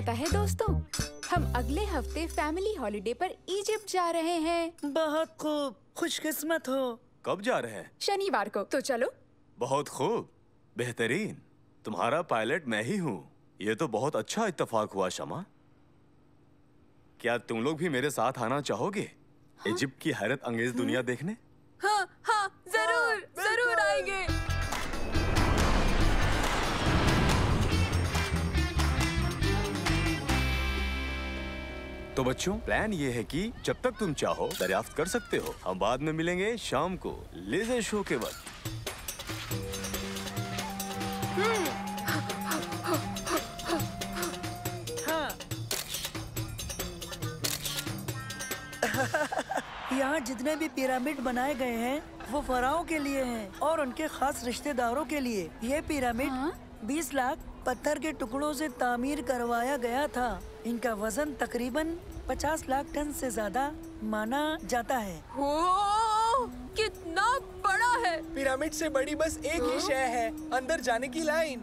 पता है दोस्तों, हम अगले हफ्ते फैमिली हॉलिडे पर इजिप्ट जा रहे हैं। बहुत खूब, खुशकिस्मत हो। कब जा रहे हैं? शनिवार को। तो चलो। बहुत खूब, बेहतरीन। तुम्हारा पायलट मैं ही हूँ। ये तो बहुत अच्छा इत्तेफाक हुआ शमा। क्या तुम लोग भी मेरे साथ आना चाहोगे? हाँ? इजिप्ट की हैरत अंगेज दुनिया देखने? हाँ हाँ, जरूर जरूर आएंगे। तो बच्चों, प्लान ये है कि जब तक तुम चाहो दरियाफ्त कर सकते हो। हम बाद में मिलेंगे शाम को लेजर शो के वक्त। हाँ। यहाँ जितने भी पिरामिड बनाए गए हैं वो फराओं के लिए हैं और उनके खास रिश्तेदारों के लिए। ये पिरामिड 20 लाख पत्थर के टुकड़ों से तामीर करवाया गया था। इनका वजन तकरीबन 50 लाख टन से ज्यादा माना जाता है। ओ, कितना बड़ा है! पिरामिड से बड़ी बस एक ही शय है, अंदर जाने की लाइन।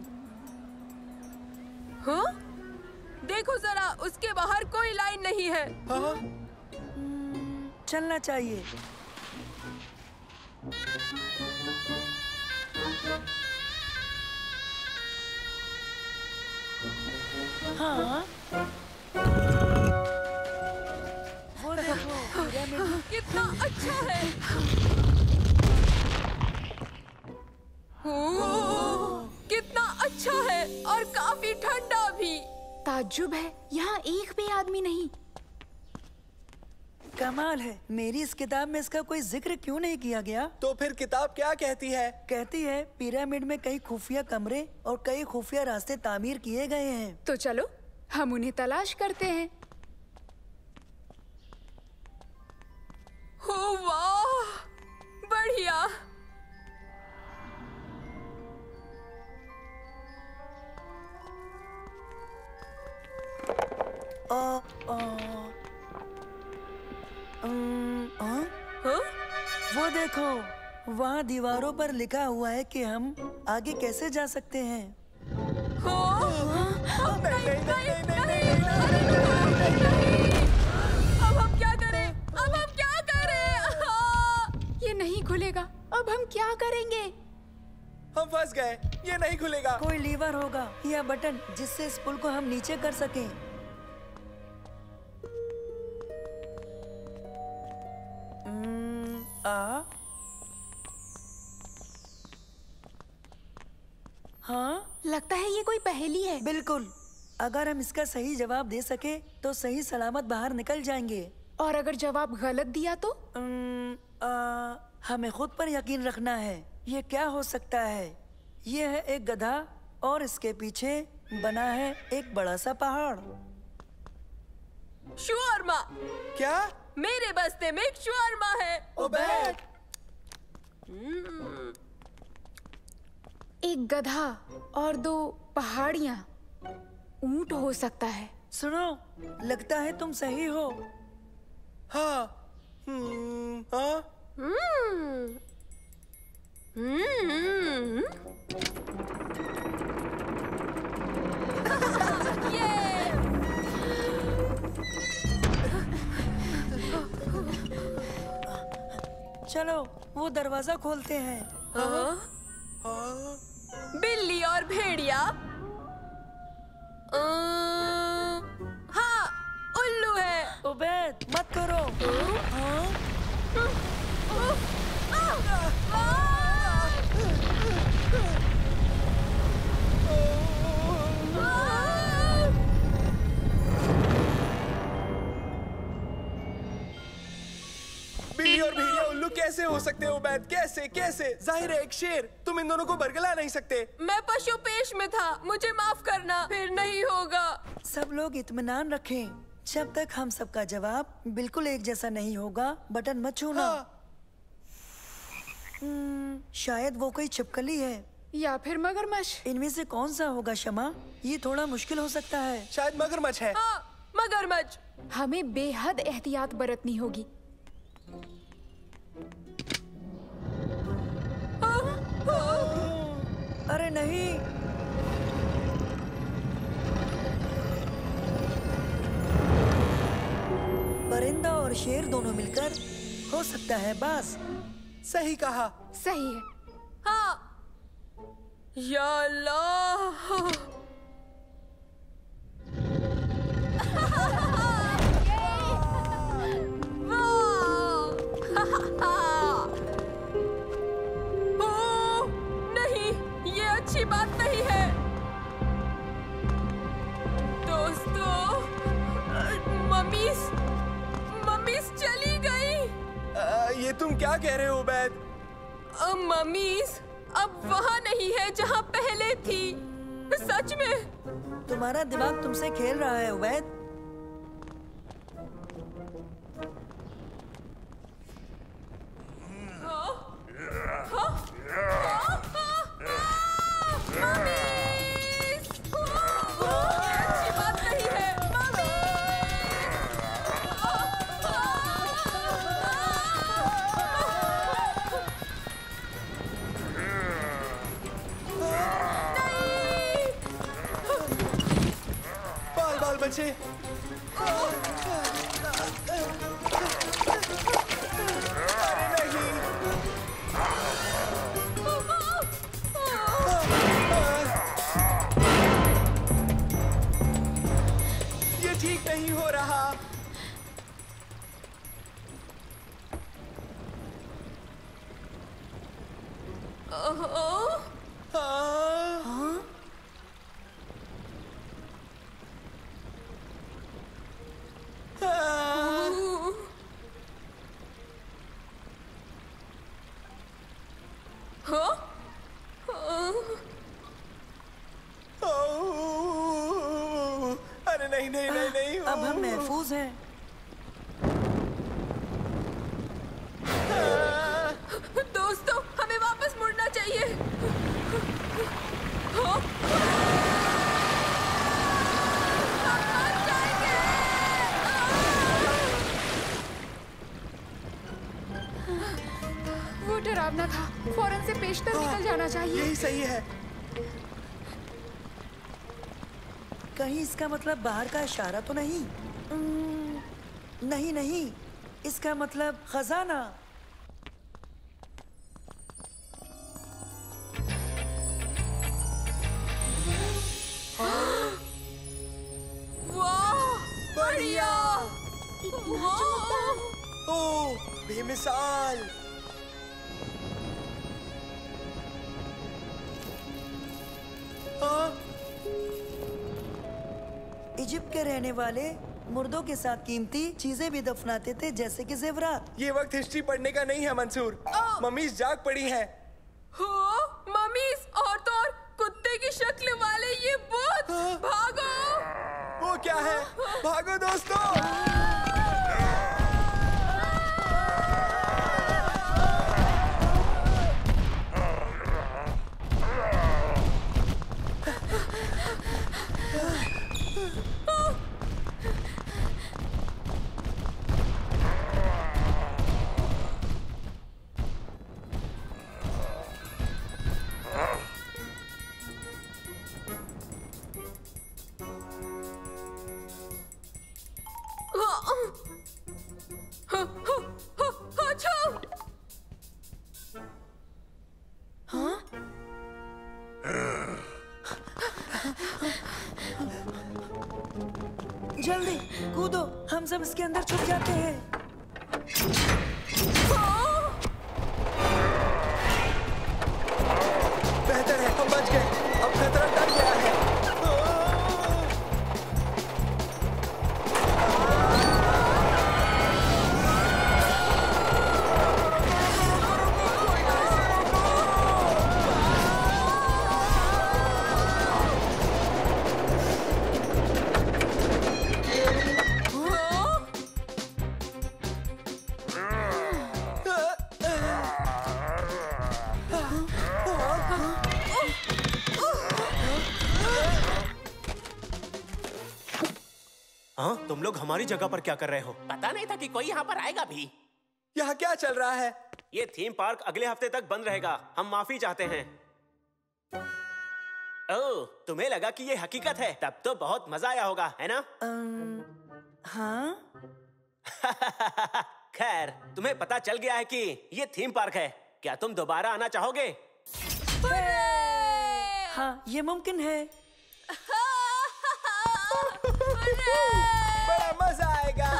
हाँ? देखो जरा, उसके बाहर कोई लाइन नहीं है। हाँ? चलना चाहिए। हाँ। वो देखो, पिरामिड कितना अच्छा है! कितना अच्छा है और काफी ठंडा भी। ताज्जुब है, यहाँ एक भी आदमी नहीं। कमाल है। मेरी इस किताब में इसका कोई जिक्र क्यों नहीं किया गया? तो फिर किताब क्या कहती है? कहती है पिरामिड में कई खुफिया कमरे और कई खुफिया रास्ते तामीर किए गए हैं। तो चलो, हम उन्हें तलाश करते हैं। हो वाह, बढ़िया। हाँ? वो देखो, वहाँ दीवारों पर लिखा हुआ है कि हम आगे कैसे जा सकते हैं। अब हम क्या करें? अब हम क्या करें? ये नहीं खुलेगा। अब हम क्या करेंगे? हम फंस गए, ये नहीं खुलेगा। कोई लीवर होगा या बटन जिससे इस पुल को हम नीचे कर सकें। हाँ, लगता है ये कोई पहेली है। बिल्कुल। अगर हम इसका सही जवाब दे सके तो सही सलामत बाहर निकल जाएंगे। और अगर जवाब गलत दिया तो? हमें खुद पर यकीन रखना है। ये क्या हो सकता है? ये है एक गधा और इसके पीछे बना है एक बड़ा सा पहाड़। शवारमा। क्या? मेरे बस्ते में एक शवारमा है। उबैद। एक गधा और 2 पहाड़ियाँ। ऊंट हो सकता है। सुनो, लगता है तुम सही हो। हाँ। हाँ? चलो, वो दरवाजा खोलते हैं। बिल्ली और भेड़िया। हाँ, उल्लू है। उबैद, मत करो। बिल्ली और भेड़िया उल्लू कैसे हो सकते हो उबैद? कैसे कैसे? जाहिर है एक शेर। तुम इन दोनों को बरगला नहीं सकते। मैं पशु पेश में था, मुझे माफ करना। फिर नहीं होगा। सब लोग इत्मीनान रखें। जब तक हम सबका जवाब बिल्कुल एक जैसा नहीं होगा, बटन मत छूना। हाँ। शायद वो कोई छिपकली है या फिर मगरमच्छ। इनमें से कौन सा होगा शमा? ये थोड़ा मुश्किल हो सकता है। शायद मगरमच्छ है। हाँ, मगरमच्छ। हमें बेहद एहतियात बरतनी होगी। अरे नहीं। परिंदा और शेर दोनों मिलकर हो सकता है बाज। सही कहा। सही है। हाँ। या अल्लाह। ओह, नहीं, ये अच्छी बात नहीं है। दोस्तों, मम्मीस चली गई। ये तुम क्या कह रहे हो उबैद? मम्मीस अब वहाँ नहीं है जहाँ पहले थी। सच में। तुम्हारा दिमाग तुमसे खेल रहा है उबैद। अच्छी बात नहीं है। बाल बाल बचे। अरे नहीं। ये ठीक नहीं हो रहा। हाँ? अरे नहीं नहीं नहीं नहीं। अब हम महफूज हैं। दोस्तों, हमें वापस मुड़ना चाहिए। वो डरावना था। फौरन से पेशतर निकल जाना चाहिए। यही सही है। कहीं इसका मतलब बाहर का इशारा तो नहीं? नहीं नहीं, इसका मतलब खजाना। वाह, बढ़िया। वाह। ओह, बेमिसाल। हाँ? इजिप्ट के रहने वाले मुर्दों के साथ कीमती चीजें भी दफनाते थे, जैसे कि जेवरात। ये वक्त हिस्ट्री पढ़ने का नहीं है मंसूर। मम्मीज जाग पड़ी हैं। हो, मम्मीस और तो और कुत्ते की शक्ल वाले ये भूत। भागो। वो क्या है? भागो दोस्तों। जल्दी कूदो, हम सब इसके अंदर छुप जाते हैं। बेहतर है, हम बच गए। अब खतरा टल गया है। हाँ, तुम लोग हमारी जगह पर क्या कर रहे हो? पता नहीं था कि कोई यहाँ पर आएगा भी। यहाँ क्या चल रहा है? ये थीम पार्क अगले हफ्ते तक बंद रहेगा। हम माफी चाहते हैं। ओह, तुम्हें लगा कि ये हकीकत है? तब तो बहुत मजा आया होगा, है ना? हाँ। खैर, तुम्हें पता चल गया है कि ये थीम पार्क है। क्या तुम दोबारा आना चाहोगे? हाँ, ये मुमकिन है। बड़ा मजा आएगा।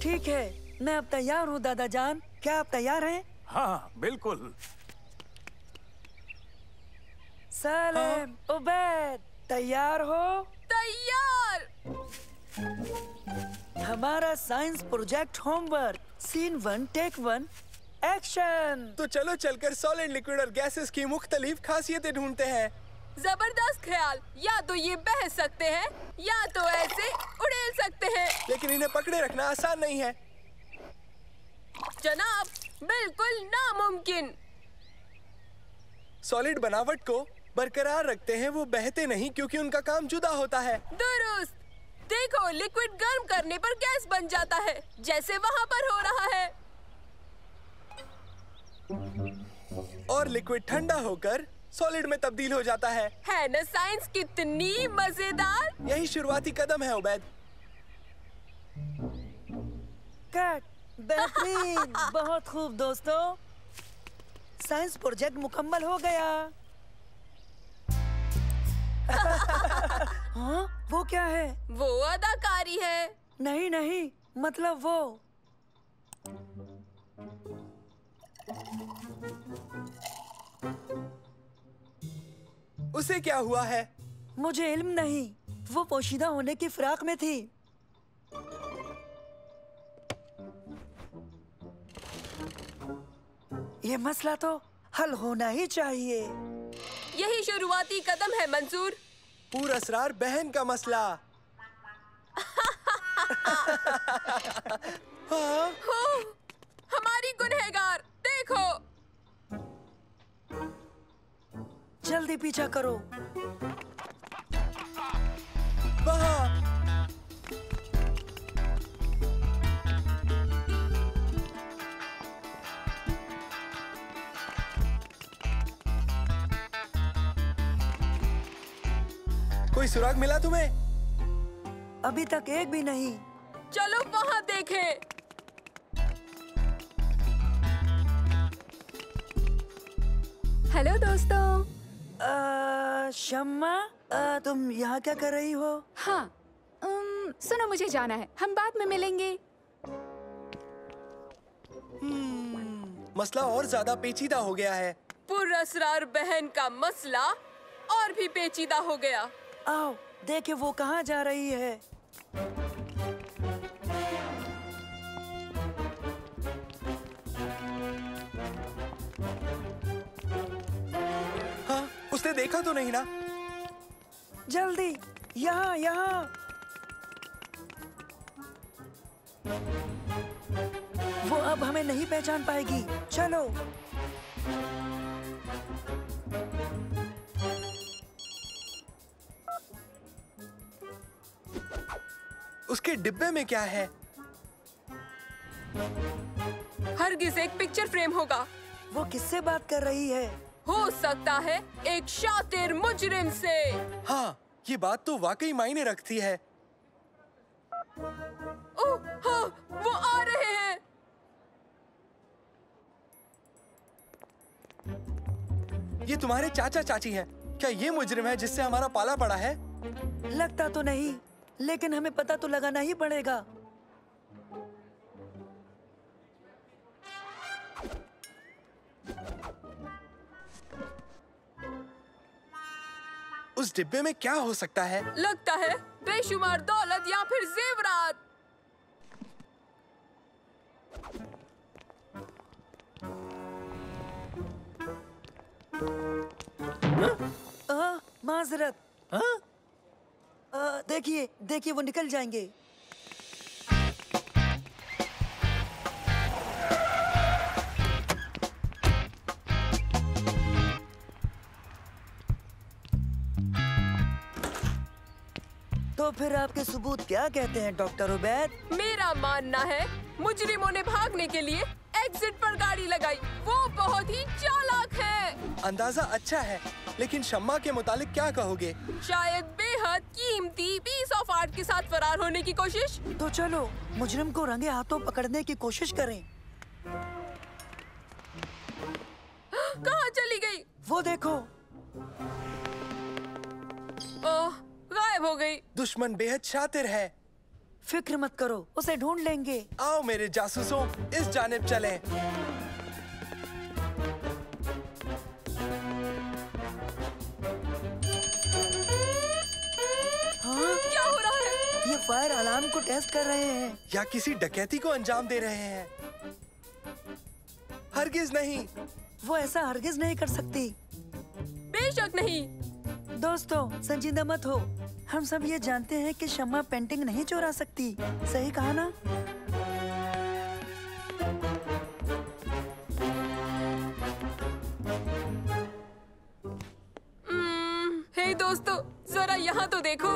ठीक है, मैं अब तैयार हूँ दादा जान। क्या आप तैयार हैं? हाँ, बिल्कुल। सलेम, उबैद, तैयार हो? तैयार। हमारा science project homework, scene 1 take 1 action. तो चलो चलकर सॉलिड, लिक्विड और गैसेस की मुख्तलिफ खासियतें ढूंढते हैं। जबरदस्त ख्याल। या तो ये बह सकते हैं या तो ऐसे उड़ेल सकते हैं। लेकिन इन्हें पकड़े रखना आसान नहीं है। जनाब, बिल्कुल नामुमकिन। सॉलिड बनावट को बरकरार रखते हैं, वो बहते नहीं क्योंकि उनका काम जुदा होता है। दुरुस्त। देखो, लिक्विड गर्म करने पर गैस बन जाता है, जैसे वहाँ पर हो रहा है। और लिक्विड ठंडा होकर सॉलिड में तब्दील हो जाता है। है ना साइंस कितनी मजेदार। यही शुरुआती कदम है उबैद। कट, बेहतरीन, बहुत खूब दोस्तों। साइंस प्रोजेक्ट मुकम्मल हो गया। हाँ, वो क्या है? वो अदाकारी है। नहीं नहीं, मतलब वो। उसे क्या हुआ है? मुझे इल्म नहीं, वो पोशीदा होने की फिराक में थी। ये मसला तो हल होना ही चाहिए। यही शुरुआती कदम है मंसूर। पूर असरार बहन का मसला। हाँ? हो, हमारी गुनहगार, देखो। जल्दी पीछा करो। वहाँ। कोई सुराग मिला तुम्हें? अभी तक एक भी नहीं। चलो वहाँ देखें। हेलो दोस्तों। शम्मा, तुम यहाँ क्या कर रही हो? हाँ, सुनो, मुझे जाना है, हम बाद में मिलेंगे। मसला और ज्यादा पेचीदा हो गया है। पुरअसरार बहन का मसला और भी पेचीदा हो गया। आओ देखे वो कहाँ जा रही है। हाँ, उसने देखा तो नहीं ना? जल्दी, यहाँ यहाँ। वो अब हमें नहीं पहचान पाएगी। चलो। उसके डिब्बे में क्या है? हरगिज एक पिक्चर फ्रेम होगा। वो किससे बात कर रही है? हो सकता है एक शातिर मुजरिम से। हाँ, ये बात तो वाकई मायने रखती है। ओह, हाँ, वो आ रहे हैं। ये तुम्हारे चाचा चाची हैं। क्या ये मुजरिम है जिससे हमारा पाला पड़ा है? लगता तो नहीं, लेकिन हमें पता तो लगाना ही पड़ेगा। उस डिब्बे में क्या हो सकता है? लगता है बेशुमार दौलत या फिर जेवरात। माजरत। देखिए देखिए, वो निकल जाएंगे। तो फिर आपके सबूत क्या कहते हैं डॉक्टर उबैद? मेरा मानना है मुजरिमों ने भागने के लिए एग्जिट पर गाड़ी लगाई। वो बहुत ही चालाक है। अंदाजा अच्छा है, लेकिन शम्मा के मुतालिक क्या कहोगे? शायद बेहद कीमती पीस ऑफ आर्ट के साथ फरार होने की कोशिश। तो चलो मुजरिम को रंगे हाथों पकड़ने की कोशिश करें। कहाँ चली गई? वो देखो। ओह, गायब हो गई। दुश्मन बेहद शातिर है। फिक्र मत करो, उसे ढूंढ लेंगे। आओ मेरे जासूसों, इस जानिब चलें। हाँ? क्या हो रहा है? ये फायर अलार्म को टेस्ट कर रहे हैं। या किसी डकैती को अंजाम दे रहे हैं। हरगिज नहीं। वो ऐसा हरगिज नहीं कर सकती। बेशक नहीं। दोस्तों, संजीदा मत हो। हम सब ये जानते हैं कि शम्मा पेंटिंग नहीं चुरा सकती। सही कहा ना? हे दोस्तों, जरा यहाँ तो देखो।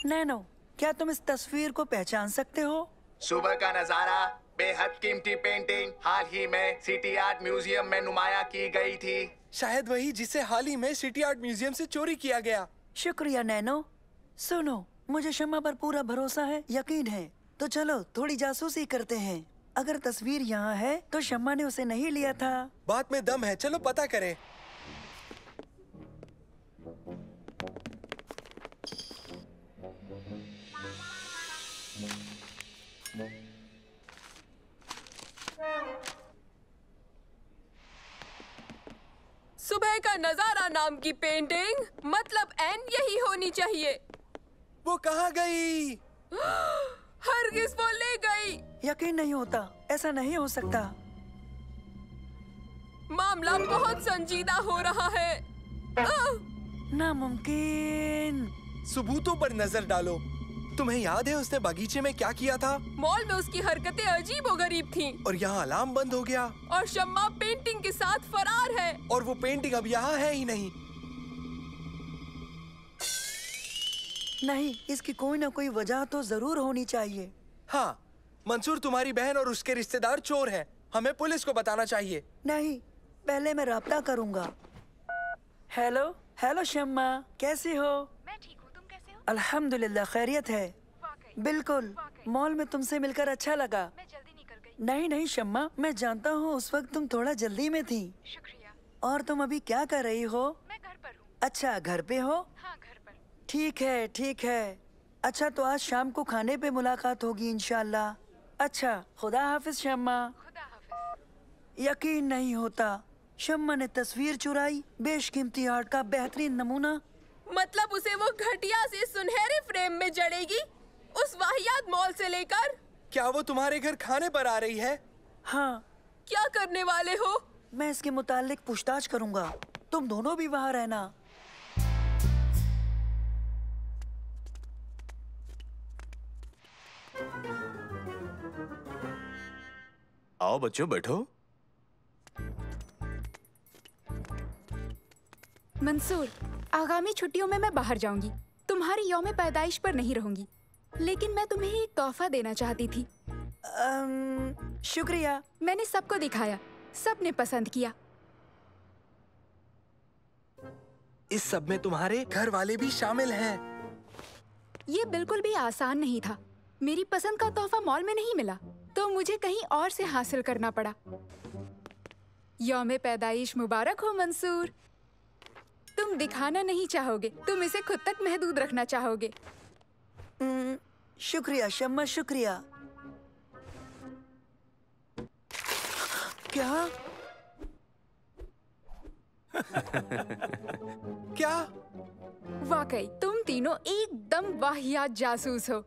नैनो, क्या तुम इस तस्वीर को पहचान सकते हो? सुबह का नजारा, बेहद कीमती पेंटिंग हाल ही में सिटी आर्ट म्यूजियम में नुमाया की गई थी। शायद वही जिसे हाल ही में सिटी आर्ट म्यूजियम से चोरी किया गया। शुक्रिया नैनो। सुनो, मुझे शम्मा पर पूरा भरोसा है, यकीन है। तो चलो थोड़ी जासूसी करते हैं। अगर तस्वीर यहाँ है तो शम्मा ने उसे नहीं लिया था। बात में दम है, चलो पता करें। सुबह का नजारा नाम की पेंटिंग, मतलब एन यही होनी चाहिए। वो कहाँ गई? हरगिज वो ले गई। यकीन नहीं होता, ऐसा नहीं हो सकता। मामला बहुत संजीदा हो रहा है। नामुमकिन। सबूतों पर नजर डालो। तुम्हें याद है उसने बगीचे में क्या किया था? मॉल में उसकी हरकतें अजीबोगरीब थीं। और यहाँ अलार्म बंद हो गया। और शम्मा पेंटिंग के साथ फरार है। और वो पेंटिंग अब यहाँ है ही नहीं। नहीं, इसकी कोई ना कोई वजह तो जरूर होनी चाहिए। हाँ, मंसूर तुम्हारी बहन और उसके रिश्तेदार चोर हैं। हमें पुलिस को बताना चाहिए। नहीं, पहले मैं राब्ता करूंगा। हेलो हेलो शम्मा, कैसी हो? मैं ठीक हूँ, तुम कैसे हो? अल्हम्दुलिल्लाह, खैरियत है। बिल्कुल, मॉल में तुमसे मिलकर अच्छा लगा। मैं जल्दी निकल गई। नहीं नहीं शम्मा, मैं जानता हूँ उस वक्त तुम थोड़ा जल्दी में थी। शुक्रिया। और तुम अभी क्या कर रही हो? मैं घर पर हूँ। अच्छा, घर पे हो? हाँ, घर पर। ठीक है ठीक है। अच्छा, तो आज शाम को खाने पे मुलाकात होगी इंशाल्लाह। अच्छा, खुदा हाफिज शम्मा। खुदा हाफिज। यकीन नहीं होता, शम्मा ने तस्वीर चुराई, बेशकीमती आर्ट का बेहतरीन नमूना। मतलब उसे वो घटिया से सुनहरे फ्रेम में जड़ेगी, उस वाहियात मॉल से लेकर। क्या वो तुम्हारे घर खाने पर आ रही है? हाँ। क्या करने वाले हो? मैं इसके मुतालिक पूछताछ करूंगा। तुम दोनों भी वहाँ रहना। आओ बच्चों, बैठो। मंसूर, आगामी छुट्टियों में मैं बाहर जाऊंगी। तुम्हारी यौम पैदाइश पर नहीं रहूंगी, लेकिन मैं तुम्हें एक तोहफा देना चाहती थी। शुक्रिया। मैंने सबको दिखाया, सबने पसंद किया। इस सब में तुम्हारे घर वाले भी शामिल हैं। ये बिल्कुल भी आसान नहीं था। मेरी पसंद का तोहफा मॉल में नहीं मिला, तो मुझे कहीं और से हासिल करना पड़ा। यौम पैदाइश मुबारक हो मंसूर। तुम दिखाना नहीं चाहोगे, तुम इसे खुद तक महदूद रखना चाहोगे। शुक्रिया शम्मा, शुक्रिया। क्या? क्या? वाकई तुम तीनों एकदम वाहियात जासूस हो।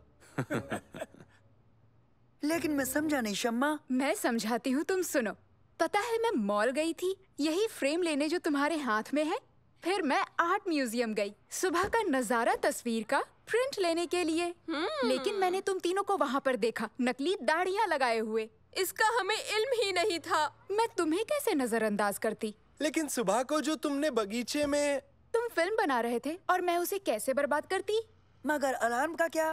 लेकिन मैं समझा नहीं शम्मा। मैं समझाती हूँ, तुम सुनो। पता है मैं मॉल गई थी यही फ्रेम लेने जो तुम्हारे हाथ में है। फिर मैं आर्ट म्यूजियम गई सुबह का नजारा तस्वीर का प्रिंट लेने के लिए। लेकिन मैंने तुम तीनों को वहाँ पर देखा नकली दाढ़ियाँ लगाए हुए। इसका हमें इल्म ही नहीं था। मैं तुम्हें कैसे नजरअंदाज करती? लेकिन सुबह को जो तुमने बगीचे में तुम फिल्म बना रहे थे और मैं उसे कैसे बर्बाद करती? मगर अलार्म का क्या?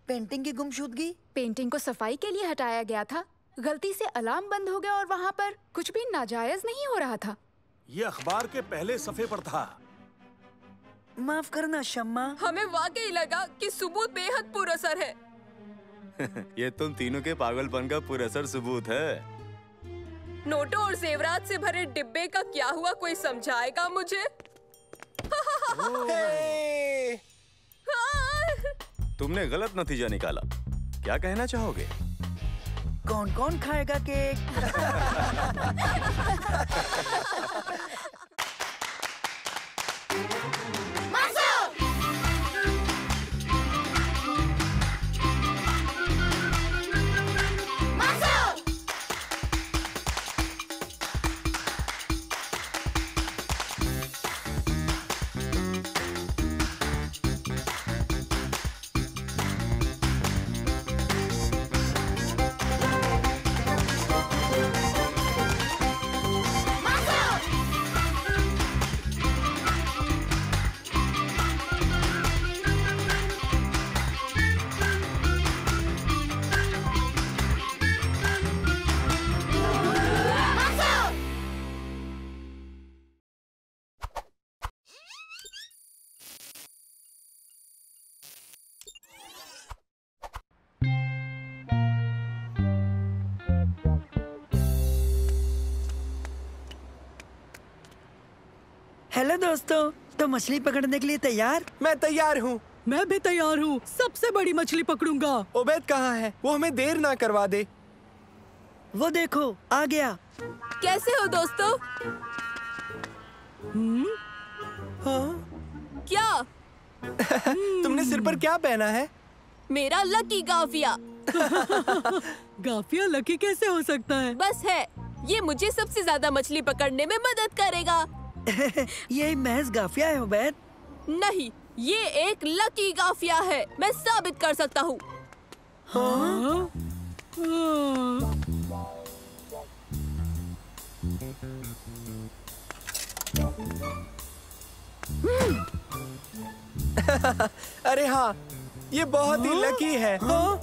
पेंटिंग की गुमशुदगी? पेंटिंग को सफाई के लिए हटाया गया था। गलती से अलार्म बंद हो गया और वहाँ पर कुछ भी नाजायज नहीं हो रहा था। ये अखबार के पहले सफे पर था। माफ करना शम्मा। हमें वाकई लगा कि सबूत बेहद पुरअसर है। ये तुम तीनों के पागलपन का पुरअसर सबूत है। नोटों और जेवरात से भरे डिब्बे का क्या हुआ, कोई समझाएगा मुझे? हे! तुमने गलत नतीजा निकाला। क्या कहना चाहोगे? कौन कौन खाएगा केक? हेलो दोस्तों, तो मछली पकड़ने के लिए तैयार? मैं तैयार हूँ। मैं भी तैयार हूँ। सबसे बड़ी मछली पकड़ूंगा। ओबैद कहाँ है? वो हमें देर ना करवा दे। वो देखो आ गया। कैसे हो दोस्तों? हाँ? क्या? तुमने सिर पर क्या पहना है? मेरा लकी गाफिया। गाफिया लकी कैसे हो सकता है? बस है, ये मुझे सबसे ज्यादा मछली पकड़ने में मदद करेगा। ये महज गाफिया है उबैद। नहीं, ये एक लकी गाफिया है। मैं साबित कर सकता हूँ। हाँ? अरे हाँ, ये बहुत ही लकी है। हाँ?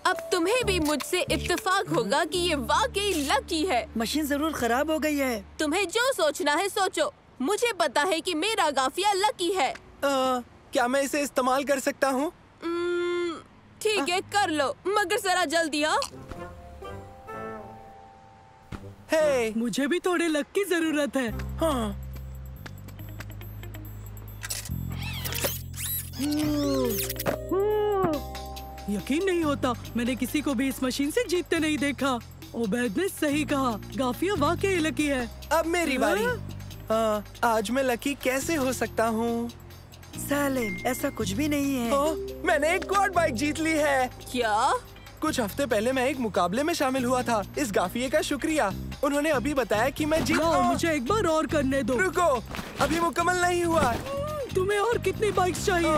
अब तुम्हें भी मुझसे इत्तेफाक होगा कि ये वाकई लकी है। मशीन जरूर खराब हो गई है। तुम्हें जो सोचना है सोचो। मुझे पता है कि मेरा गाफिया लकी है। क्या मैं इसे इस्तेमाल कर सकता हूँ? ठीक है, कर लो, मगर जरा जल्दी। हाँ, हे! मुझे भी थोड़े लक की जरूरत है। हाँ। यकीन नहीं होता, मैंने किसी को भी इस मशीन से जीतते नहीं देखा। ओबैद ने सही कहा, गाफिया वाकई लकी है। अब मेरी बारी। आज मैं लकी कैसे हो सकता हूँ? सालिम, ऐसा कुछ भी नहीं है। मैंने एक क्वाड बाइक जीत ली है। क्या? कुछ हफ्ते पहले मैं एक मुकाबले में शामिल हुआ था। इस गाफिये का शुक्रिया। उन्होंने अभी बताया कि मैं जीत। मुझे एक बार और करने दो। रुको, अभी मुकम्मल नहीं हुआ। तुम्हें और कितनी बाइक्स चाहिए?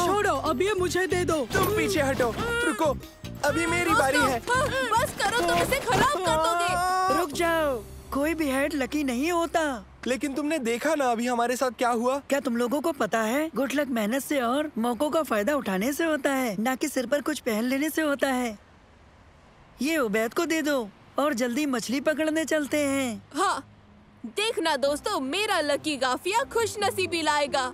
छोड़ो, अब ये मुझे दे दो। तुम पीछे हटो। रुको, अभी मेरी बारी है। बस करो, तुम इसे खराब कर दोगे। रुक जाओ, कोई भी हेड लकी नहीं होता। लेकिन तुमने देखा ना अभी हमारे साथ क्या हुआ? क्या तुम लोगों को पता है, गुड लक मेहनत से और मौकों का फायदा उठाने से होता है, ना कि सिर पर कुछ पहन लेने से होता है। ये उबैद को दे दो और जल्दी मछली पकड़ने चलते हैं। हाँ, देखना दोस्तों, मेरा लकी गाफिया खुश नसीबी लाएगा।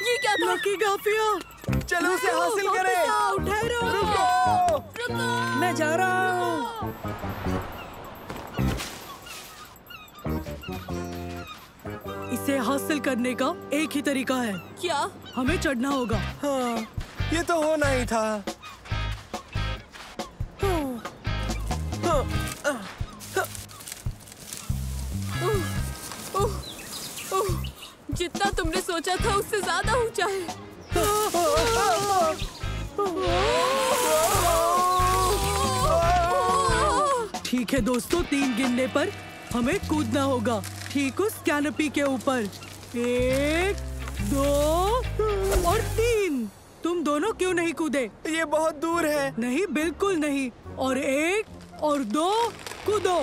ये क्या था? लकी गाफिया। चलो उसे हासिल करें। रुको। मैं जा रहा हूँ। इसे हासिल करने का एक ही तरीका है। क्या? हमें चढ़ना होगा। हाँ, ये तो होना ही था। जितना तुमने सोचा था उससे ज्यादा ऊंचा है। ठीक है दोस्तों, 3 गिनने पर हमें कूदना होगा, ठीक उस कैनोपी के ऊपर। 1, 2 और 3। तुम दोनों क्यों नहीं कूदे? ये बहुत दूर है। नहीं, बिल्कुल नहीं। और 1 और 2 कूदो।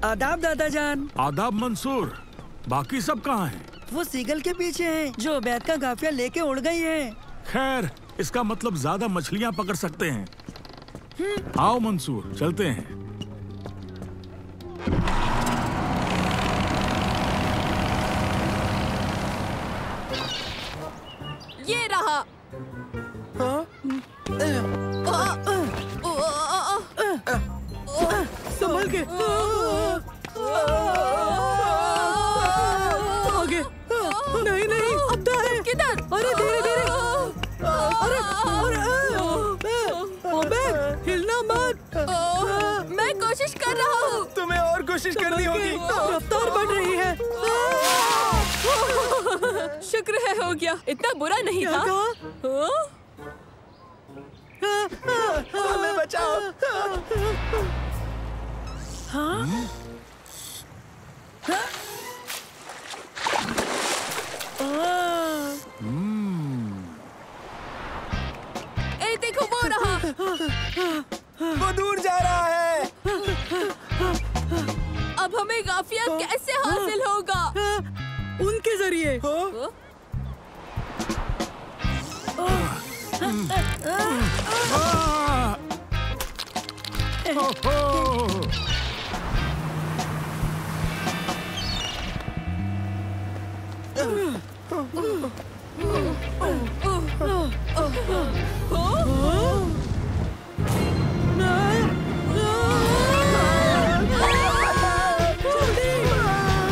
आदाब दादाजान। आदाब मंसूर। बाकी सब कहाँ हैं? वो सीगल के पीछे हैं, जो उबैद का काफिया लेके उड़ गई है। खैर, इसका मतलब ज्यादा मछलियाँ पकड़ सकते हैं। आओ मंसूर, चलते हैं। ये रहा। संभल के। आगे। नहीं नहीं, अब तो है। किधर? अरे धीरे धीरे। अरे अबे, हिलना मत। मैं कोशिश कर रहा हूँ। तुम्हें और कोशिश करनी होगी। रफ्तार बढ़ रही है। शुक्र है हो गया, इतना बुरा नहीं था। हमें बचाओ। हाँ? ए देखो, वो रहा। वो दूर जा रहा है। अब हमें गाफिया कैसे हासिल होगा? उनके जरिए।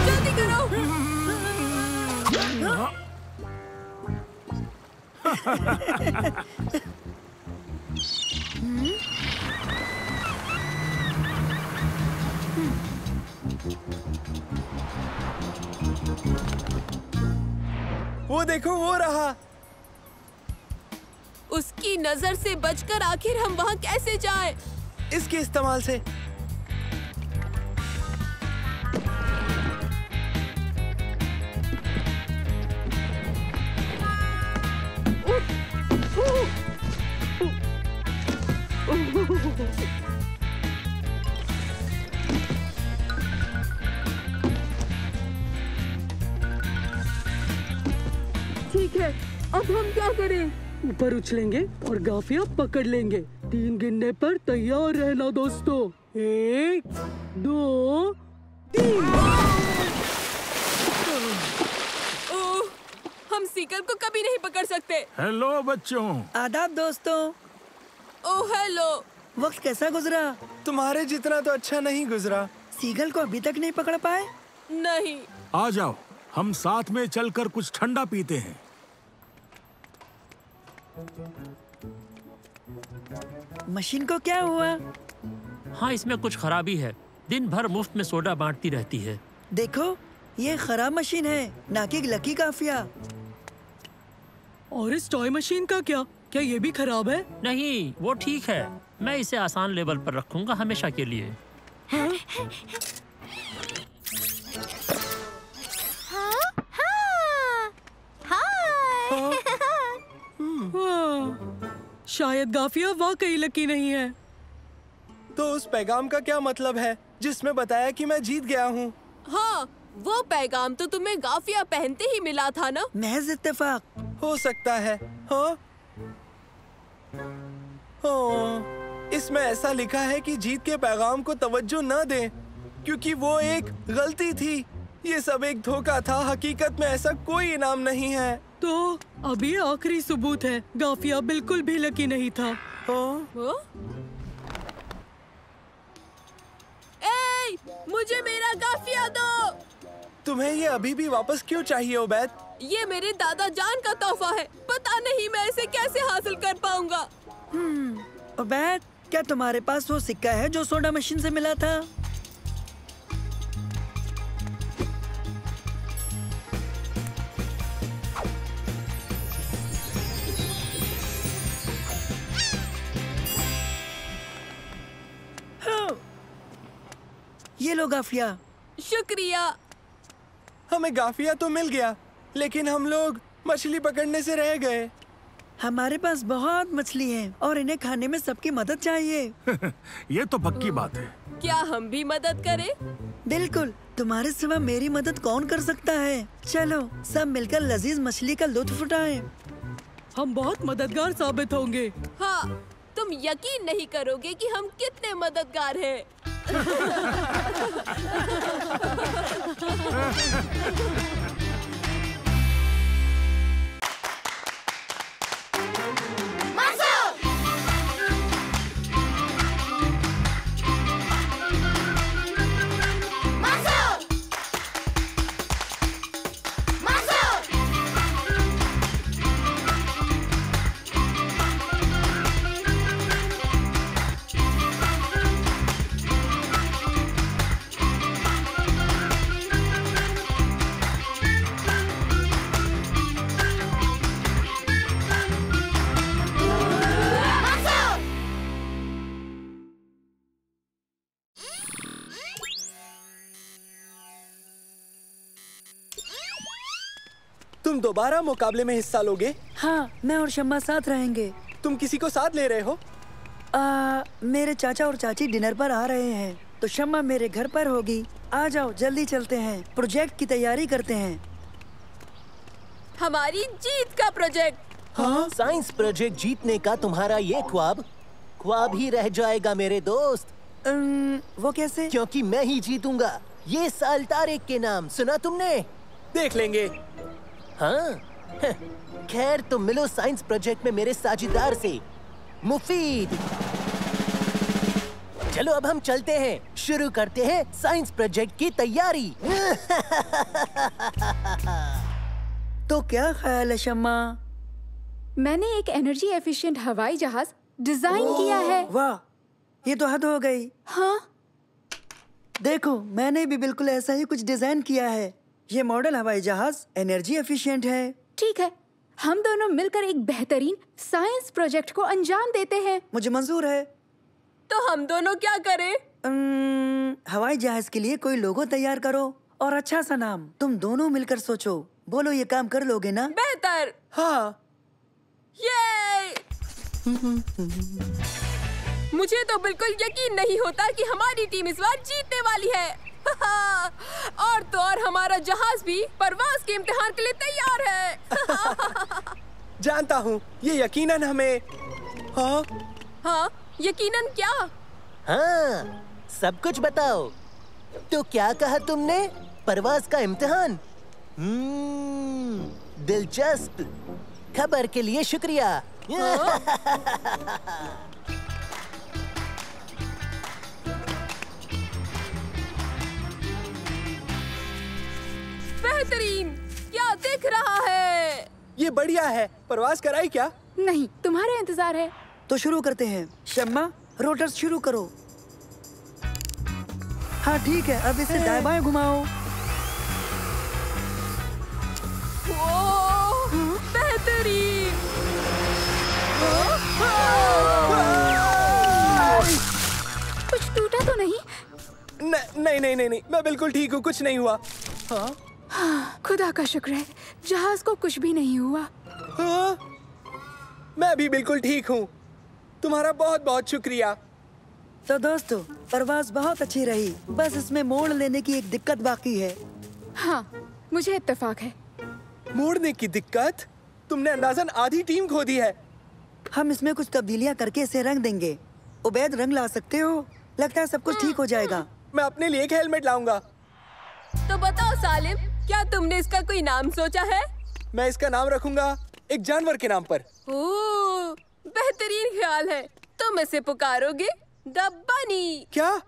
जल्दी करो। वो देखो, वो रहा। उसकी नजर से बचकर आखिर हम वहाँ कैसे जाएं? इसके इस्तेमाल से। ठीक है, अब हम क्या करें? ऊपर उछलेंगे और गाफिया पकड़ लेंगे। 3 गिनने पर तैयार रहना दोस्तों। 1, 2, 3। ओह, हम सीकल को कभी नहीं पकड़ सकते। हेलो बच्चों। आदाब दोस्तों। Oh hello. वक्त कैसा गुजरा? तुम्हारे जितना तो अच्छा नहीं गुजरा। सीगल को अभी तक नहीं पकड़ पाए? नहीं। आ जाओ, हम साथ में चलकर कुछ ठंडा पीते हैं। मशीन को क्या हुआ? हाँ, इसमें कुछ खराबी है। दिन भर मुफ्त में सोडा बांटती रहती है। देखो, ये खराब मशीन है, ना कि लकी काफिया। और इस टॉय मशीन का क्या? क्या ये भी खराब है? नहीं, वो ठीक है। मैं इसे आसान लेवल पर रखूंगा हमेशा के लिए। हाँ? शायद गाफिया वाकई लकी नहीं है। तो उस पैगाम का क्या मतलब है जिसमें बताया कि मैं जीत गया हूँ? हाँ, वो पैगाम तो तुम्हें गाफिया पहनते ही मिला था ना? महज इत्तेफाक हो सकता है। हाँ? इसमें ऐसा लिखा है कि जीत के पैगाम को तवज्जो न दें। क्योंकि वो एक गलती थी। ये सब एक धोखा था। हकीकत में ऐसा कोई इनाम नहीं है। तो अब ये आखिरी सबूत है, गाफिया बिल्कुल भी लकी नहीं था। ए, मुझे मेरा गाफिया दो। तुम्हें ये अभी भी वापस क्यों चाहिए उबैद? ये मेरे दादा जान का तोहफा है। पता नहीं मैं इसे कैसे हासिल कर पाऊंगा। उबैद, क्या तुम्हारे पास वो सिक्का है जो सोडा मशीन से मिला था? ये लो गाफिया। शुक्रिया। हमें गाफिया तो मिल गया, लेकिन हम लोग मछली पकड़ने से रह गए। हमारे पास बहुत मछली है और इन्हें खाने में सबकी मदद चाहिए। ये तो पक्की बात है। क्या हम भी मदद करें? बिल्कुल, तुम्हारे सिवा मेरी मदद कौन कर सकता है। चलो सब मिलकर लजीज मछली का लुत्फ उठाएं। हम बहुत मददगार साबित होंगे। हाँ, तुम यकीन नहीं करोगे कि हम कितने मददगार हैं। तुम दोबारा मुकाबले में हिस्सा लोगे? हाँ, मैं और शम्मा साथ रहेंगे। तुम किसी को साथ ले रहे हो? मेरे चाचा और चाची डिनर पर आ रहे हैं, तो शम्मा मेरे घर पर होगी। आ जाओ, जल्दी चलते हैं, प्रोजेक्ट की तैयारी करते हैं। हमारी जीत का प्रोजेक्ट। हाँ? साइंस प्रोजेक्ट जीतने का तुम्हारा ये ख्वाब ही रह जाएगा मेरे दोस्त। वो कैसे? क्योंकि मैं ही जीतूंगा। ये साल तारिक के नाम सुना तुमने? देख लेंगे। हाँ? खैर तुम मिलो साइंस प्रोजेक्ट में मेरे साझेदार से, मुफीद। चलो अब हम चलते हैं, शुरू करते हैं साइंस प्रोजेक्ट की तैयारी। तो क्या ख्याल है शम्मा? मैंने एक एनर्जी एफिशिएंट हवाई जहाज डिजाइन किया है। वाह, ये तो हद हो गई। हाँ? देखो, मैंने भी बिल्कुल ऐसा ही कुछ डिजाइन किया है। ये मॉडल हवाई जहाज एनर्जी एफिशिएंट है। ठीक है, हम दोनों मिलकर एक बेहतरीन साइंस प्रोजेक्ट को अंजाम देते हैं। मुझे मंजूर है। तो हम दोनों क्या करें? हवाई जहाज के लिए कोई लोगो तैयार करो और अच्छा सा नाम। तुम दोनों मिलकर सोचो। बोलो, ये काम कर लोगे ना? बेहतर। हाँ। ये मुझे तो बिल्कुल यकीन नहीं होता कि हमारी टीम इस बार जीतने वाली है। और तो और हमारा जहाज भी परवाज के इम्तिहान के लिए तैयार है। जानता हूँ, ये यकीनन हमें। हाँ? हाँ, यकीनन क्या? हाँ, सब कुछ बताओ। तो क्या कहा तुमने? परवाज का इम्तिहान? दिलचस्प। खबर के लिए शुक्रिया। बेहतरीन। क्या दिख रहा है? ये बढ़िया है। परवाज कराई क्या? नहीं, तुम्हारा इंतजार है। तो शुरू करते हैं। शम्मा, रोटर्स शुरू करो। हाँ ठीक है, अब इसे दाएं बाएं घुमाओ। बेहतरीन। कुछ टूटा तो नहीं? नहीं, मैं बिल्कुल ठीक हूँ, कुछ नहीं हुआ। हाँ? खुदा का शुक्र है, जहाज को कुछ भी नहीं हुआ। हाँ? मैं भी बिल्कुल ठीक हूँ। तुम्हारा बहुत बहुत शुक्रिया। तो दोस्तों, परवाज बहुत अच्छी रही, बस इसमें मोड़ लेने की एक दिक्कत बाकी है। हाँ, मुझे इत्तेफाक है। मोड़ने की दिक्कत? तुमने अंदाजन आधी टीम खो दी है। हम इसमें कुछ तब्दीलियां करके इसे रंग देंगे। उबैद, रंग ला सकते हो? लगता है सब कुछ ठीक हो जाएगा। मैं अपने लिए एक हेलमेट लाऊंगा। तो बताओ सालिम, क्या तुमने इसका कोई नाम सोचा है? मैं इसका नाम रखूंगा एक जानवर के नाम पर। ओह, बेहतरीन ख्याल है। तुम इसे पुकारोगे द बनी। क्या?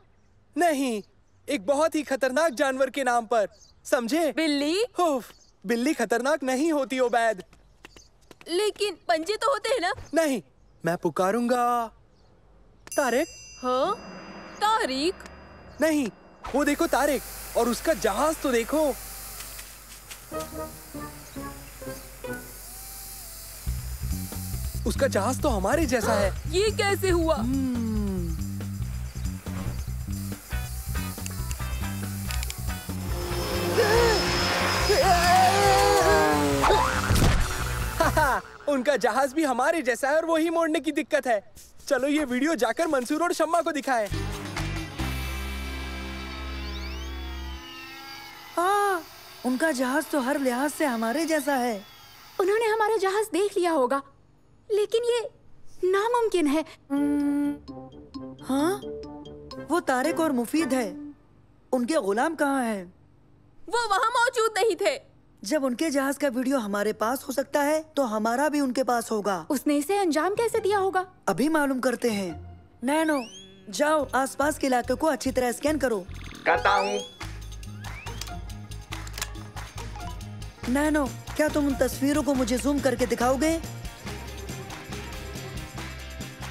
नहीं, एक बहुत ही खतरनाक जानवर के नाम पर, समझे? बिल्ली? बिल्ली खतरनाक नहीं होती ओबैद। लेकिन पंजे तो होते हैं ना? नहीं, मैं पुकारूंगा तारिक। हाँ? तारिक? नहीं, वो देखो तारिक, और उसका जहाज तो देखो। उसका जहाज तो हमारे जैसा है। ये कैसे हुआ? उनका जहाज भी हमारे जैसा है और वही मोड़ने की दिक्कत है। चलो ये वीडियो जाकर मंसूर और शम्मा को दिखाएं। उनका जहाज तो हर लिहाज से हमारे जैसा है। उन्होंने हमारा जहाज देख लिया होगा, लेकिन ये नामुमकिन है। हाँ? वो तारिक और मुफीद है। उनके गुलाम कहाँ हैं? वो वहाँ मौजूद नहीं थे। जब उनके जहाज का वीडियो हमारे पास हो सकता है, तो हमारा भी उनके पास होगा। उसने इसे अंजाम कैसे दिया होगा? अभी मालूम करते हैं। नैनो, जाओ आसपास के इलाके को अच्छी तरह स्कैन करो। करता हूँ। नैनो, क्या तुम उन तस्वीरों को मुझे जूम करके दिखाओगे?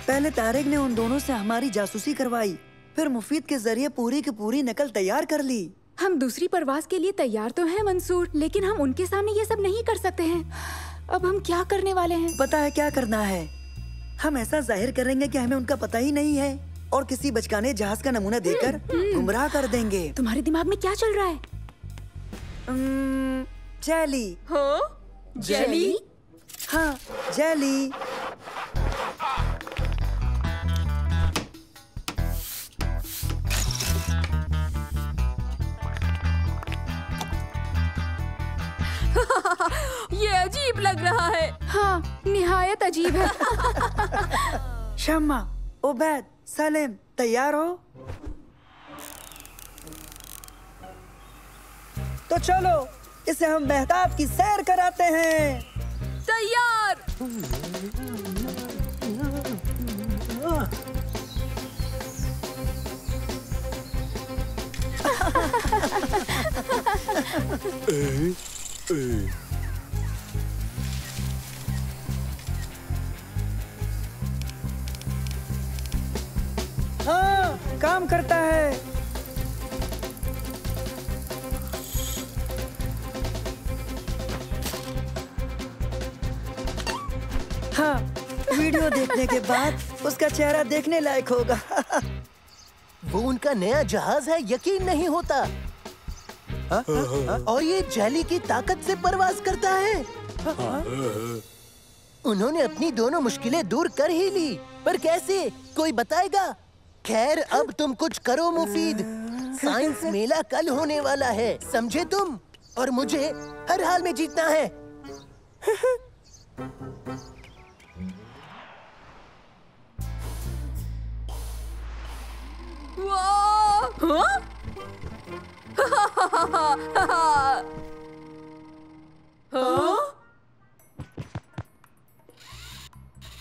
पहले तारिक ने उन दोनों से हमारी जासूसी करवाई, फिर मुफीद के जरिए पूरी की पूरी नकल तैयार कर ली। हम दूसरी परवाज के लिए तैयार तो हैं मंसूर, लेकिन हम उनके सामने ये सब नहीं कर सकते हैं। अब हम क्या करने वाले हैं? पता है क्या करना है? हम ऐसा जाहिर करेंगे कि हमें उनका पता ही नहीं है और किसी बचकाने जहाज का नमूना देकर गुमराह कर देंगे। तुम्हारे दिमाग में क्या चल रहा है? जेली। हाँ? जेली? हाँ, जेली। ये अजीब लग रहा है। हाँ, निहायत अजीब है। शम्मा, उबैद, सलीम, तैयार हो? तो चलो इसे हम मेहताब की सैर कराते हैं। तैयार। हाँ, काम करता है। हाँ, वीडियो देखने के बाद उसका चेहरा देखने लायक होगा। वो उनका नया जहाज है, यकीन नहीं होता। और ये जेली की ताकत से परवाज करता है। उन्होंने अपनी दोनों मुश्किलें दूर कर ही ली, पर कैसे? कोई बताएगा? खैर, अब तुम कुछ करो मुफीद। साइंस मेला कल होने वाला है, समझे तुम? और मुझे हर हाल में जीतना है।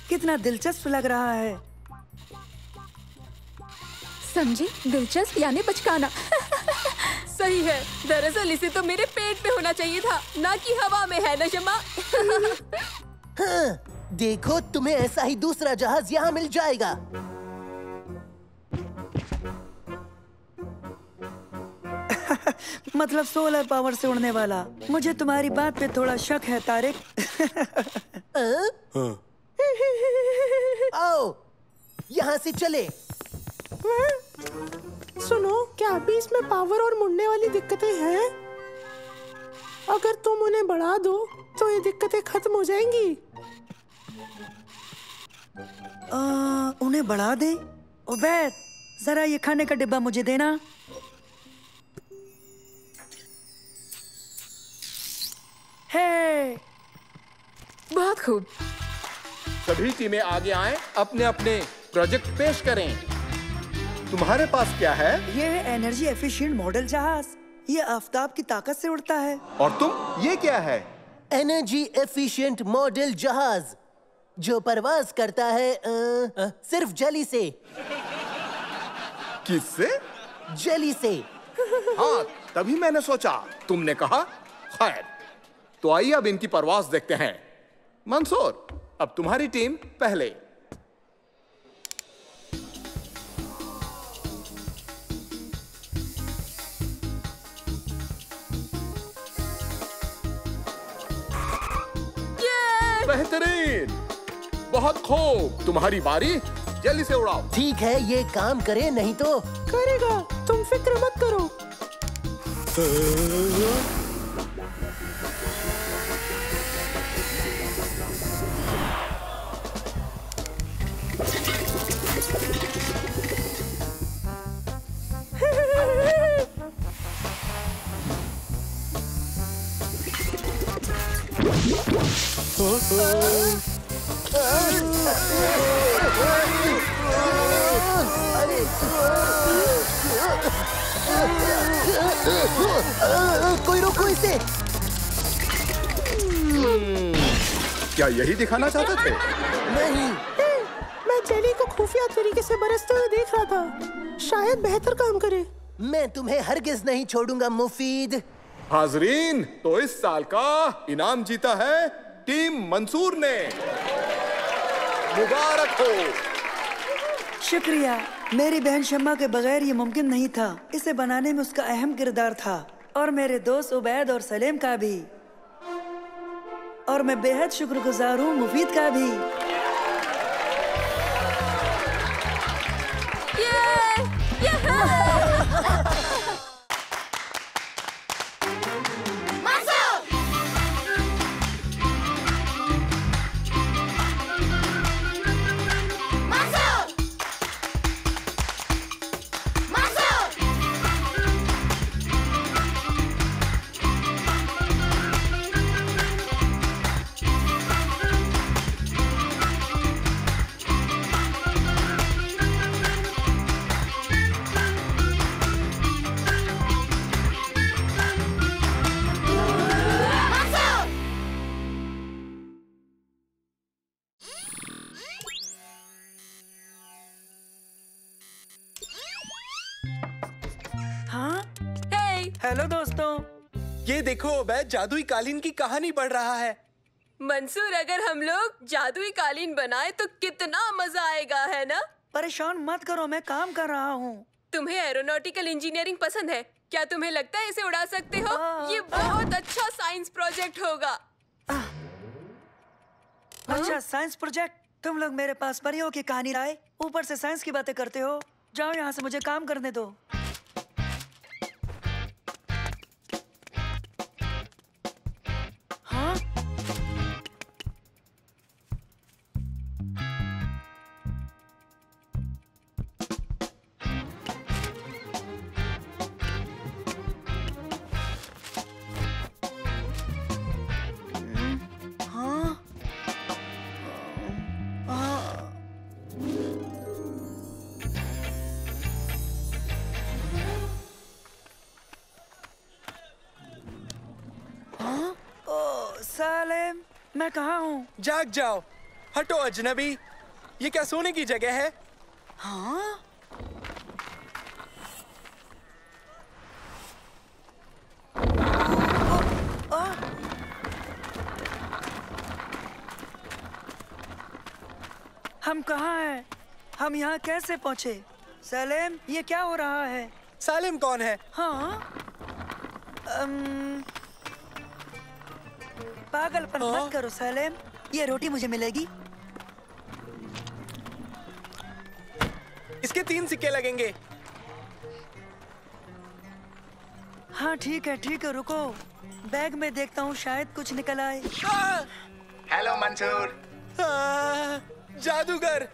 कितना दिलचस्प लग रहा है। समझे? दिलचस्प यानी बचकाना। सही है। दरअसल इसे तो मेरे पेट पे होना चाहिए था, ना कि हवा में, है ना शम्मा? हाँ, देखो तुम्हें ऐसा ही दूसरा जहाज यहाँ मिल जाएगा। मतलब सोलर पावर से उड़ने वाला। मुझे तुम्हारी बात पे थोड़ा शक है तारिक। आओ, यहाँ से चले। सुनो, क्या अभी इसमें पावर और मुड़ने वाली दिक्कतें हैं? अगर तुम उन्हें बढ़ा दो तो ये दिक्कतें खत्म हो जाएंगी। उन्हें बढ़ा दे? उबैद, जरा ये खाने का डिब्बा मुझे देना। है। बहुत खूब। सभी टीमें आगे आएं, अपने अपने प्रोजेक्ट पेश करें। तुम्हारे पास क्या है? ये है एनर्जी एफिशिएंट मॉडल जहाज। ये आफताब की ताकत से उड़ता है। और तुम, ये क्या है? एनर्जी एफिशिएंट मॉडल जहाज जो परवाज करता है सिर्फ जली से। किससे? जली से। हाँ, तभी मैंने सोचा तुमने कहा। खैर, तो आइए अब इनकी परवाज देखते हैं। मंसूर, अब तुम्हारी टीम पहले। बेहतरीन, बहुत खूब। तुम्हारी बारी, जल्दी से उड़ाओ। ठीक है, ये काम करे नहीं तो करेगा, तुम फिक्र मत करो। कोई रोको इसे। क्या यही दिखाना चाहते थे? नहीं, मैं जेली को खुफिया तरीके से बरसते हुए देख रहा था। शायद बेहतर काम करे। मैं तुम्हें हरगिज नहीं छोड़ूंगा मुफीद। हाजरीन, तो इस साल का इनाम जीता है टीम मंसूर ने। मुबारक हो। शुक्रिया। मेरी बहन शम्मा के बगैर ये मुमकिन नहीं था। इसे बनाने में उसका अहम किरदार था, और मेरे दोस्त उबैद और सलेम का भी। और मैं बेहद शुक्रगुजार हूँ मुफीद का भी। हेलो दोस्तों, ये देखो उबैद जादुई कालीन की कहानी पढ़ रहा है। मंसूर, अगर हम लोग जादुई कालीन बनाए तो कितना मजा आएगा, है ना? परेशान मत करो, मैं काम कर रहा हूँ। तुम्हें एरोनॉटिकल इंजीनियरिंग पसंद है? क्या तुम्हें लगता है इसे उड़ा सकते हो? ये बहुत अच्छा साइंस प्रोजेक्ट होगा। अच्छा, साइंस प्रोजेक्ट? तुम लोग मेरे पास परियों की कहानी लाए, ऊपर से साइंस की बातें करते हो। जाओ यहाँ से, मुझे काम करने दो। हाँ? सालेम, मैं कहाँ हूँ? जाग जाओ, हटो अजनबी। ये क्या सोने की जगह है? हाँ? हम कहाँ हैं? हम यहाँ कैसे पहुँचे? सलेम, ये क्या हो रहा है? सालिम कौन है? हाँ? पागलपन मत करो सलेम, ये रोटी मुझे मिलेगी। इसके 3 सिक्के लगेंगे। हाँ ठीक है, रुको। बैग में देखता हूँ, शायद कुछ निकल आए। हेलो मंसूर। जादूगर।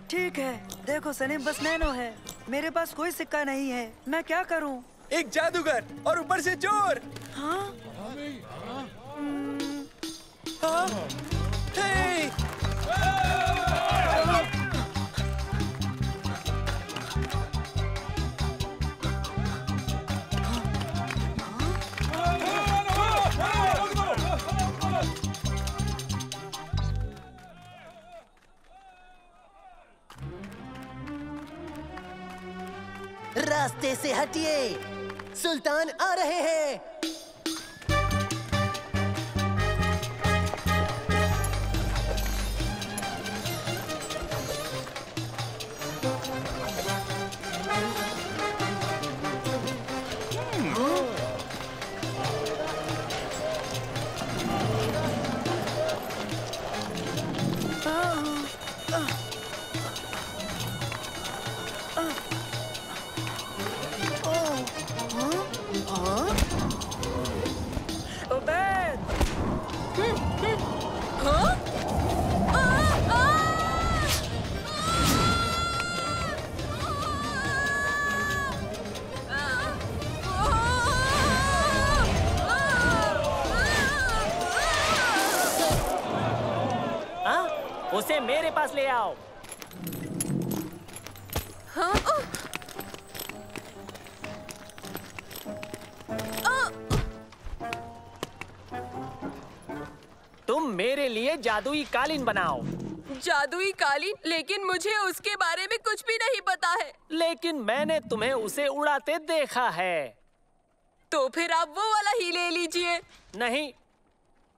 ठीक है, देखो सलीम, बस नैनो है। मेरे पास कोई सिक्का नहीं है, मैं क्या करूँ? एक जादूगर और ऊपर से चोर। हाँ? हे! रास्ते से हटिए, सुल्तान आ रहे हैं। उसे मेरे पास ले आओ। तुम मेरे लिए जादुई कालीन बनाओ। जादुई कालीन? लेकिन मुझे उसके बारे में कुछ भी नहीं पता है। लेकिन मैंने तुम्हें उसे उड़ाते देखा है। तो फिर आप वो वाला ही ले लीजिए। नहीं,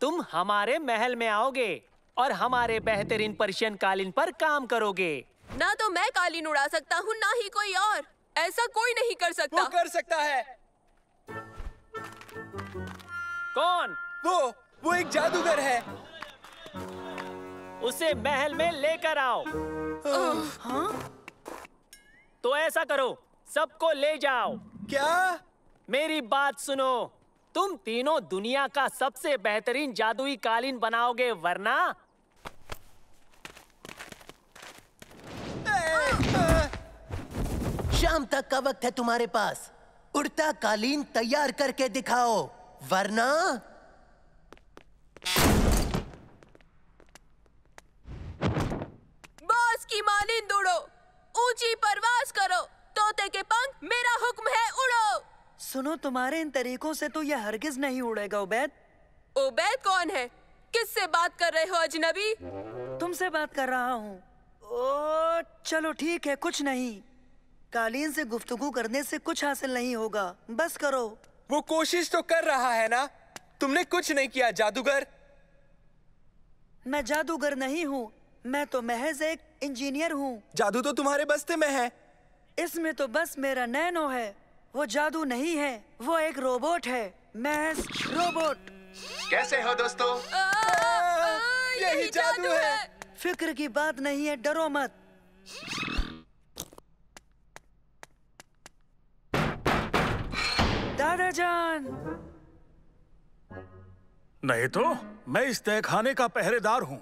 तुम हमारे महल में आओगे और हमारे बेहतरीन पर्शियन कालीन पर काम करोगे। ना तो मैं कालीन उड़ा सकता हूँ, ना ही कोई और। ऐसा कोई नहीं कर सकता। वो कर सकता है। कौन? वो एक जादूगर है। उसे महल में लेकर आओ। तो ऐसा करो, सबको ले जाओ। क्या? मेरी बात सुनो, तुम तीनों दुनिया का सबसे बेहतरीन जादुई कालीन बनाओगे, वरना शाम तक का वक्त है तुम्हारे पास। उड़ता कालीन तैयार करके दिखाओ, वरना बॉस की मानिंद उड़ो, ऊंची परवाज करो, तोते के पंख, मेरा हुक्म है, उड़ो। सुनो, तुम्हारे इन तरीकों से तो यह हरगिज नहीं उड़ेगा। उबैद। उबैद कौन है? किससे बात कर रहे हो अजनबी? तुमसे बात कर रहा हूँ। ओ चलो ठीक है, कुछ नहीं। कालीन से गुफ्तगू करने से कुछ हासिल नहीं होगा, बस करो। वो कोशिश तो कर रहा है ना। तुमने कुछ नहीं किया जादूगर। मैं जादूगर नहीं हूँ, मैं तो महज एक इंजीनियर हूँ। जादू तो तुम्हारे बस्ते में है। इसमें तो बस मेरा नैनो है। वो जादू नहीं है, वो एक रोबोट है, महज रोबोट। कैसे हो दोस्तों? यही जादू है। फिक्र की बात नहीं है, डरो मत। दादाजान। नहीं तो मैं इस तहखाने का पहरेदार हूँ।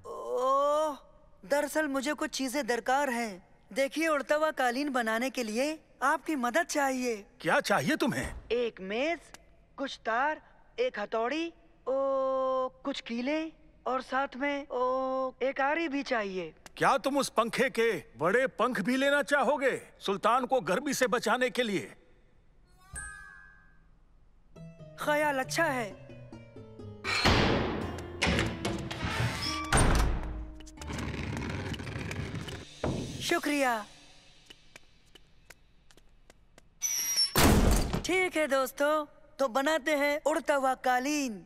ओह, दरअसल मुझे कुछ चीजें दरकार हैं। देखिए, उड़ता हुआ कालीन बनाने के लिए आपकी मदद चाहिए। क्या चाहिए तुम्हें? एक मेज, कुछ तार, एक हथौड़ी, कुछ कीले और साथ में एक आरी भी चाहिए। क्या तुम उस पंखे के बड़े पंख भी लेना चाहोगे, सुल्तान को गर्मी से बचाने के लिए? ख्याल अच्छा है। शुक्रिया। ठीक है दोस्तों, तो बनाते हैं उड़ता हुआ कालीन।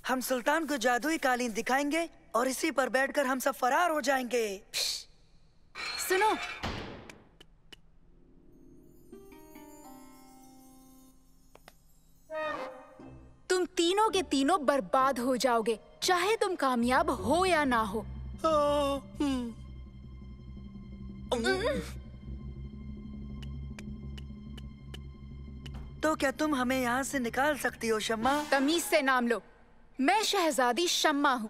हम सुल्तान को जादुई कालीन दिखाएंगे और इसी पर बैठकर हम सब फरार हो जाएंगे। सुनो, तुम तीनों के तीनों बर्बाद हो जाओगे, चाहे तुम कामयाब हो या ना हो। तो क्या तुम हमें यहाँ से निकाल सकती हो शम्मा? तमीज से नाम लो, मैं शहजादी शम्मा हूँ।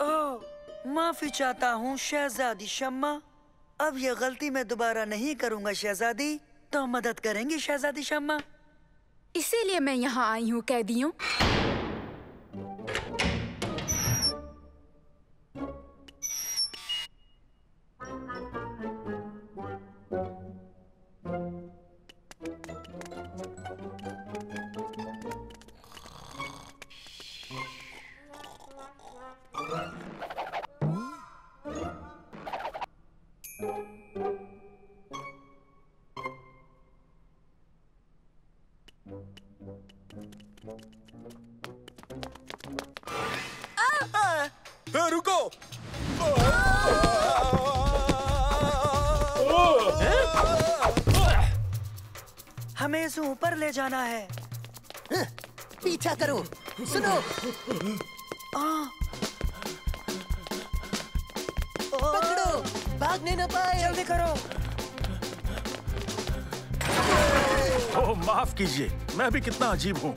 ओह, माफी चाहता हूँ शहजादी शम्मा। अब ये गलती मैं दोबारा नहीं करूँगा शहजादी। तो मदद करेंगी शहजादी शम्मा? इसीलिए मैं यहाँ आई हूँ कैदियों। रुको। हमें इसे ऊपर ले जाना है। पीछा करो। सुनो। पकड़ो, भागने न पाए। जल्दी करो। ओह, माफ कीजिए, मैं भी कितना अजीब हूँ।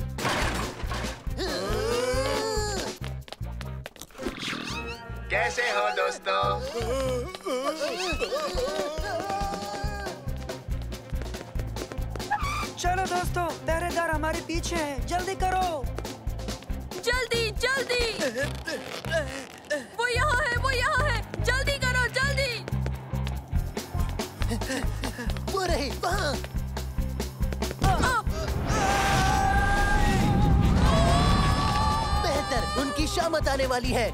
कैसे हो दोस्तों? चलो दोस्तों, पहरेदार हमारे पीछे है, जल्दी करो। जल्दी जल्दी। वो यहाँ है, जल्दी करो जल्दी। वो रहे वहाँ। बेहतर, उनकी शामत आने वाली है।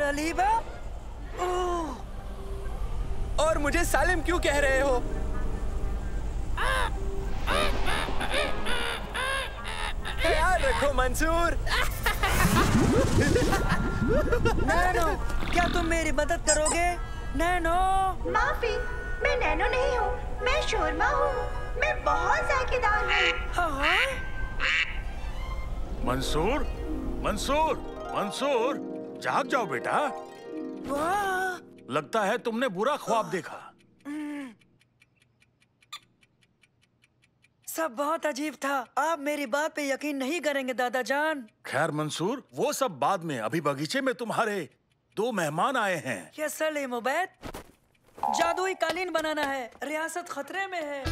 अलीबा? और मुझे सालिम क्यों कह रहे हो? ख्याल रखो मंसूर। नैनो, क्या तुम मेरी मदद करोगे? नैनो। माफी, मैं नैनो नहीं हूँ, मैं शोरमा हूँ। मैं बहुत जायकेदार हूँ। मंसूर, मंसूर, मंसूर, जाग जाओ बेटा। वाह! लगता है तुमने बुरा ख्वाब देखा। सब बहुत अजीब था। आप मेरी बात पे यकीन नहीं करेंगे दादा जान। खैर मंसूर, वो सब बाद में। अभी बगीचे में तुम्हारे 2 मेहमान आए हैं। यस सलीम उबैद, जादुई कालीन बनाना है, रियासत खतरे में है।